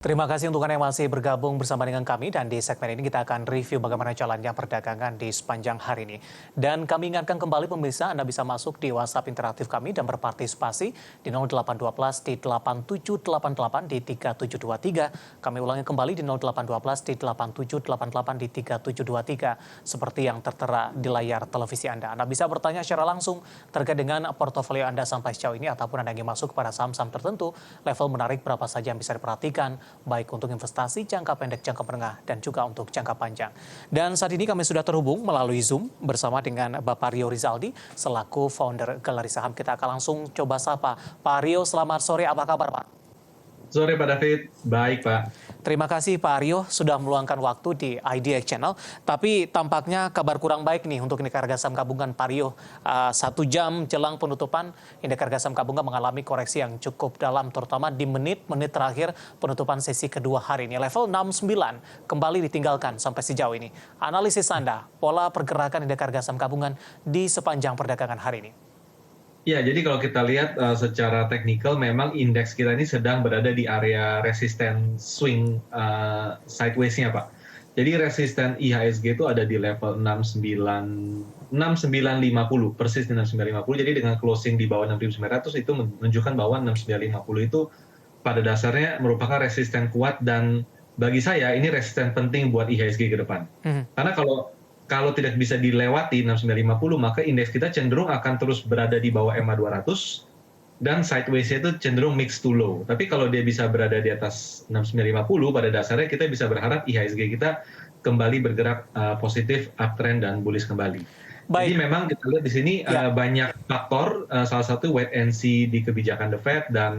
Terima kasih untuk Anda yang masih bergabung bersama dengan kami dan di segmen ini kita akan review bagaimana jalannya perdagangan di sepanjang hari ini. Dan kami ingatkan kembali pemirsa Anda bisa masuk di WhatsApp interaktif kami dan berpartisipasi di 0812 di 8788 di 3723. Kami ulangi kembali di 0812 di 8788 di 3723 seperti yang tertera di layar televisi Anda. Anda bisa bertanya secara langsung terkait dengan portofolio Anda sampai sejauh ini ataupun Anda ingin masuk kepada saham-saham tertentu, level menarik berapa saja yang bisa diperhatikan baik untuk investasi jangka pendek, jangka menengah, dan juga untuk jangka panjang. Dan saat ini kami sudah terhubung melalui Zoom bersama dengan Bapak Rio Rizaldi, selaku founder Galeri Saham. Kita akan langsung coba sapa. Pak Rio, selamat sore, apa kabar Pak? Sore Pak David, baik Pak. Terima kasih Pak Rio sudah meluangkan waktu di IDX Channel. Tapi tampaknya kabar kurang baik nih untuk indeks harga saham gabungan Pak Rio. 1 jam jelang penutupan, indeks harga saham gabungan mengalami koreksi yang cukup dalam, terutama di menit-menit terakhir penutupan sesi kedua hari ini. Level 69 kembali ditinggalkan sampai sejauh ini. Analisis Anda, pola pergerakan indeks harga saham gabungan di sepanjang perdagangan hari ini. Ya, jadi kalau kita lihat secara teknikal memang indeks kita ini sedang berada di area resisten swing sideways-nya Pak. Jadi resisten IHSG itu ada di level 6950, persis di 6950. Jadi dengan closing di bawah 6900 itu menunjukkan bahwa 6950 itu pada dasarnya merupakan resisten kuat dan bagi saya ini resisten penting buat IHSG ke depan. Karena kalau tidak bisa dilewati 6950, maka indeks kita cenderung akan terus berada di bawah EMA 200 dan sideways-nya itu cenderung mix to low. Tapi kalau dia bisa berada di atas 6950, pada dasarnya kita bisa berharap IHSG kita kembali bergerak positif, uptrend dan bullish kembali. Jadi Baik, memang kita lihat di sini ya. banyak faktor, salah satu wait and see di kebijakan The Fed dan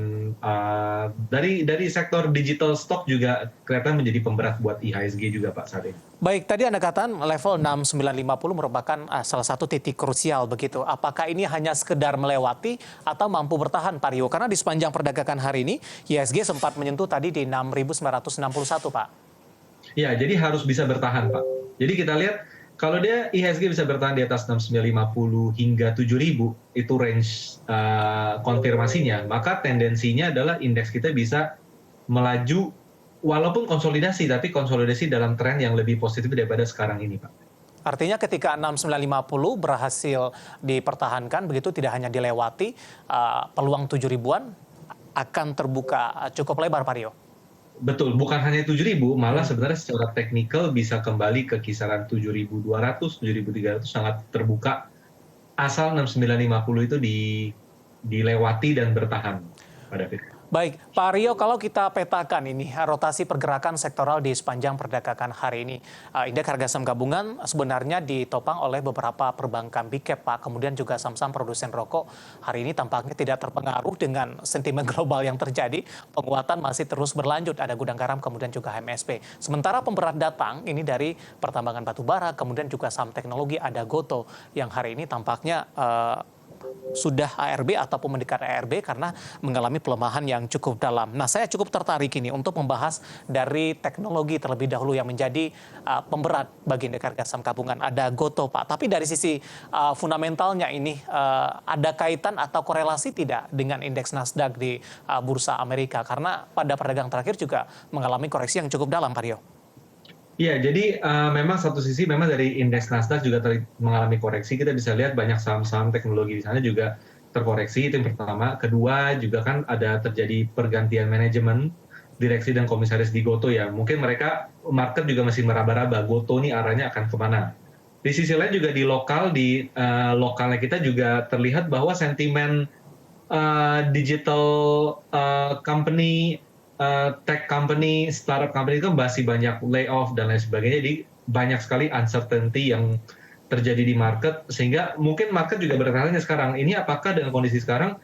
dari sektor digital stock juga kelihatan menjadi pemberat buat IHSG juga Pak saat ini. Baik, tadi Anda katakan level 6950 merupakan salah satu titik krusial begitu. Apakah ini hanya sekedar melewati atau mampu bertahan Pak Rio? Karena di sepanjang perdagangan hari ini, IHSG sempat menyentuh tadi di 6.961 Pak. Ya, jadi harus bisa bertahan Pak. Jadi kita lihat kalau dia IHSG bisa bertahan di atas 6950 hingga 7000, itu range konfirmasinya, maka tendensinya adalah indeks kita bisa melaju walaupun konsolidasi, tapi konsolidasi dalam tren yang lebih positif daripada sekarang ini Pak. Artinya ketika 6950 berhasil dipertahankan, begitu tidak hanya dilewati, peluang 7 ribuan akan terbuka cukup lebar Pak Rio. Betul, bukan hanya 7000, malah sebenarnya secara teknikal bisa kembali ke kisaran 7200, 7300 sangat terbuka asal 6950 itu dilewati dan bertahan, Pak David. Baik, Pak Rio, kalau kita petakan ini rotasi pergerakan sektoral di sepanjang perdagangan hari ini, indeks harga saham gabungan sebenarnya ditopang oleh beberapa perbankan big cap, Pak. Kemudian juga saham-saham produsen rokok hari ini tampaknya tidak terpengaruh dengan sentimen global yang terjadi. Penguatan masih terus berlanjut, ada gudang garam, kemudian juga HMSP. Sementara pemberat datang ini dari pertambangan batu bara, kemudian juga saham teknologi, ada Goto yang hari ini tampaknya sudah ARB ataupun mendekat ARB karena mengalami pelemahan yang cukup dalam. Nah, saya cukup tertarik ini untuk membahas dari teknologi terlebih dahulu yang menjadi pemberat bagi indeks harga saham gabungan. Ada Goto, Pak. Tapi dari sisi fundamentalnya ini ada kaitan atau korelasi tidak dengan indeks Nasdaq di Bursa Amerika? Karena pada perdagangan terakhir juga mengalami koreksi yang cukup dalam, Pak Rio. Iya, jadi memang satu sisi memang dari indeks Nasdaq juga mengalami koreksi. Kita bisa lihat banyak saham-saham teknologi di sana juga terkoreksi, itu yang pertama. Kedua juga kan ada terjadi pergantian manajemen, direksi dan komisaris di Goto ya. Mungkin market juga masih meraba-raba, Goto ini arahnya akan kemana. Di sisi lain juga di lokalnya kita juga terlihat bahwa sentimen digital company, tech company, startup company itu masih banyak layoff dan lain sebagainya. Jadi banyak sekali uncertainty yang terjadi di market, sehingga mungkin market juga bertanya sekarang, ini apakah dengan kondisi sekarang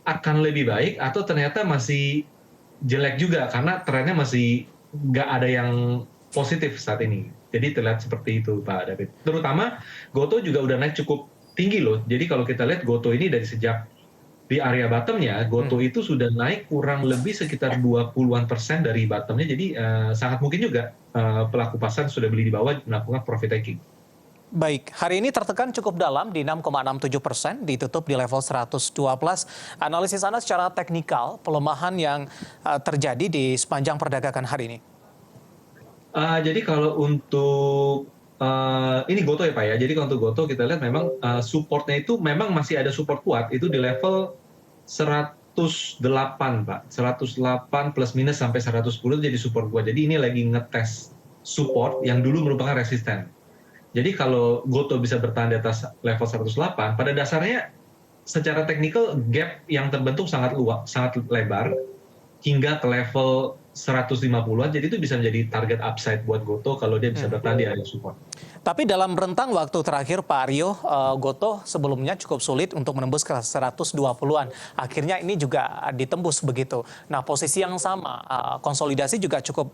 akan lebih baik atau ternyata masih jelek juga karena trennya masih nggak ada yang positif saat ini. Jadi terlihat seperti itu Pak David. Terutama Goto juga udah naik cukup tinggi loh. Jadi kalau kita lihat Goto ini dari sejak di area bottomnya, Goto itu sudah naik kurang lebih sekitar 20-an% dari bottomnya. Jadi sangat mungkin juga pelaku pasar sudah beli di bawah melakukan profit taking. Baik, hari ini tertekan cukup dalam di 6,67%, ditutup di level 112. Analisis Anda secara teknikal, pelemahan yang terjadi di sepanjang perdagangan hari ini. Jadi kalau untuk ini Goto ya Pak ya. Jadi kalau untuk Goto kita lihat memang supportnya itu memang masih ada support kuat itu di level 108 Pak. 108 plus minus sampai 110 jadi support kuat. Jadi ini lagi ngetes support yang dulu merupakan resisten. Jadi kalau Goto bisa bertahan di atas level 108, pada dasarnya secara teknikal gap yang terbentuk sangat luas, sangat lebar hingga ke level 150-an, jadi itu bisa menjadi target upside buat Goto kalau dia bisa bertahan di area support. Tapi dalam rentang waktu terakhir Pak Aryo, Goto sebelumnya cukup sulit untuk menembus ke 120-an. Akhirnya ini juga ditembus begitu. Nah, posisi yang sama, konsolidasi juga cukup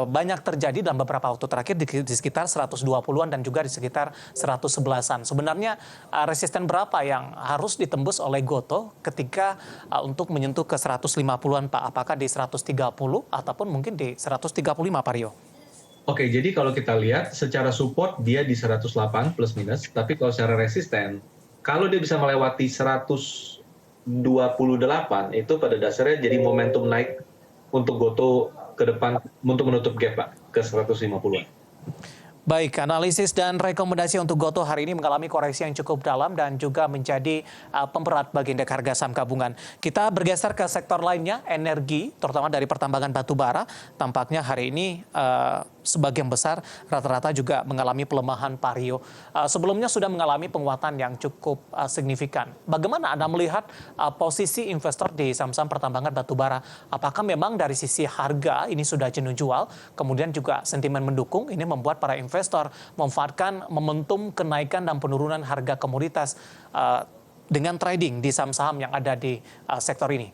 banyak terjadi dalam beberapa waktu terakhir di sekitar 120-an dan juga di sekitar 111-an. Sebenarnya resisten berapa yang harus ditembus oleh Goto ketika untuk menyentuh ke 150-an Pak? Apakah di 130 ataupun mungkin di 135 Pak Aryo? Oke, jadi kalau kita lihat secara support dia di 108 plus minus, tapi kalau secara resisten, kalau dia bisa melewati 128 itu pada dasarnya jadi momentum naik untuk Goto ke depan untuk menutup gap Pak ke 150-an. Baik, analisis dan rekomendasi untuk Goto hari ini mengalami koreksi yang cukup dalam dan juga menjadi pemberat bagi indeks harga saham gabungan. Kita bergeser ke sektor lainnya, energi, terutama dari pertambangan batu bara. Tampaknya hari ini sebagian besar rata-rata juga mengalami pelemahan Pak Aryo. Sebelumnya sudah mengalami penguatan yang cukup signifikan. Bagaimana Anda melihat posisi investor di saham-saham pertambangan batu bara? Apakah memang dari sisi harga ini sudah jenuh jual, kemudian juga sentimen mendukung, ini membuat para investor memanfaatkan momentum kenaikan dan penurunan harga komoditas dengan trading di saham-saham yang ada di sektor ini?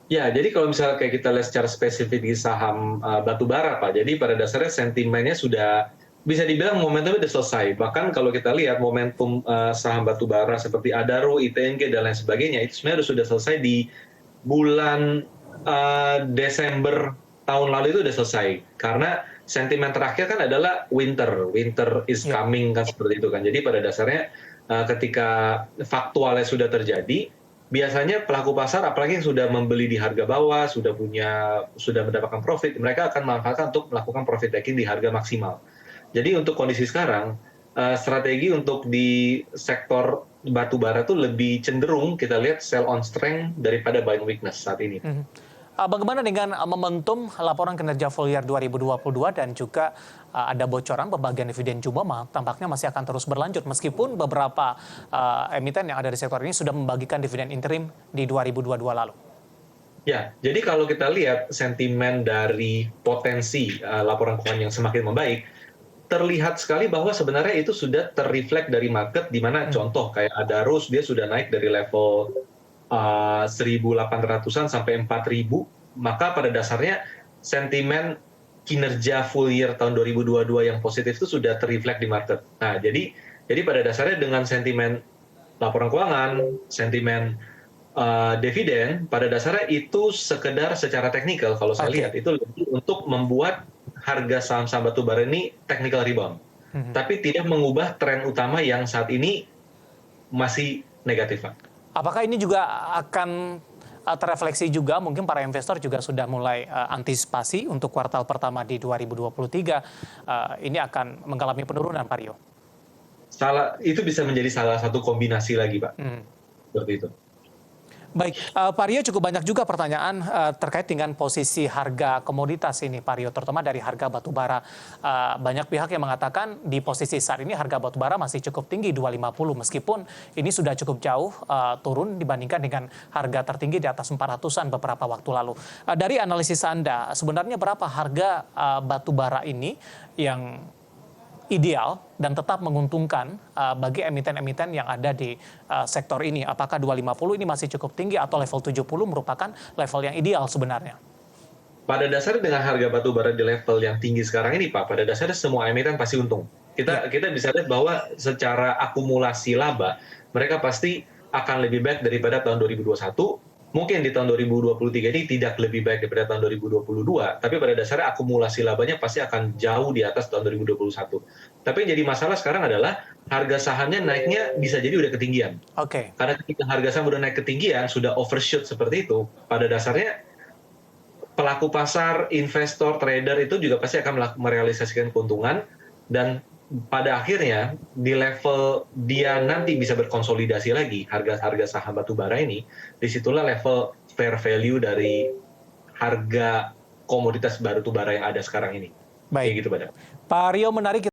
Ya, jadi kalau misalnya kayak kita lihat secara spesifik di saham batu bara Pak, jadi pada dasarnya sentimennya sudah bisa dibilang momentumnya sudah selesai. Bahkan kalau kita lihat momentum saham batu bara seperti Adaro, ITNG dan lain sebagainya itu sebenarnya sudah selesai di bulan Desember tahun lalu itu sudah selesai. Karena sentimen terakhir kan adalah winter is coming kan seperti itu kan. Jadi pada dasarnya ketika faktualnya sudah terjadi, biasanya pelaku pasar apalagi yang sudah membeli di harga bawah, sudah mendapatkan profit, mereka akan memanfaatkan untuk melakukan profit taking di harga maksimal. Jadi untuk kondisi sekarang, strategi untuk di sektor batu bara itu lebih cenderung kita lihat sell on strength daripada buying weakness saat ini. Bagaimana dengan momentum laporan kinerja full year 2022 dan juga ada bocoran pembagian dividen Jumawa tampaknya masih akan terus berlanjut meskipun beberapa emiten yang ada di sektor ini sudah membagikan dividen interim di 2022 lalu. Ya, jadi kalau kita lihat sentimen dari potensi laporan keuangan yang semakin membaik, terlihat sekali bahwa sebenarnya itu sudah terreflect dari market, di mana contoh kayak Adarus dia sudah naik dari level 1.800-an sampai 4.000, maka pada dasarnya sentimen kinerja full year tahun 2022 yang positif itu sudah terreflect di market. Nah, jadi pada dasarnya dengan sentimen laporan keuangan, sentimen dividen, pada dasarnya itu sekedar secara teknikal kalau saya lihat itu lebih untuk membuat harga saham-saham batu bara ini technical rebound. Tapi tidak mengubah tren utama yang saat ini masih negatif, Pak. Apakah ini juga akan terefleksi juga mungkin para investor juga sudah mulai antisipasi untuk kuartal pertama di 2023 ini akan mengalami penurunan Pak Aryo? Itu bisa menjadi salah satu kombinasi lagi Pak. Seperti itu. Baik, Pak Aryo cukup banyak juga pertanyaan terkait dengan posisi harga komoditas ini Pak Aryo, terutama dari harga batu bara. Banyak pihak yang mengatakan di posisi saat ini harga batu bara masih cukup tinggi 250 meskipun ini sudah cukup jauh turun dibandingkan dengan harga tertinggi di atas 400-an beberapa waktu lalu. Dari analisis Anda, sebenarnya berapa harga batu bara ini yang ideal dan tetap menguntungkan bagi emiten-emiten yang ada di sektor ini? Apakah 250 ini masih cukup tinggi atau level 70 merupakan level yang ideal sebenarnya? Pada dasarnya dengan harga batu bara di level yang tinggi sekarang ini Pak, pada dasarnya semua emiten pasti untung. Kita bisa lihat bahwa secara akumulasi laba, mereka pasti akan lebih baik daripada tahun 2021 mungkin di tahun 2023 ini tidak lebih baik daripada tahun 2022, tapi pada dasarnya akumulasi labanya pasti akan jauh di atas tahun 2021. Tapi yang jadi masalah sekarang adalah harga sahamnya naiknya bisa jadi udah ketinggian. Oke, Karena ketika harga saham udah naik ketinggian, sudah overshoot seperti itu, pada dasarnya pelaku pasar, investor, trader itu juga pasti akan merealisasikan keuntungan, dan pada akhirnya di level dia nanti bisa berkonsolidasi lagi harga-harga saham batubara ini, disitulah level fair value dari harga komoditas batubara yang ada sekarang ini. baik. Kayak gitu, Badak. Pak Rio, menarik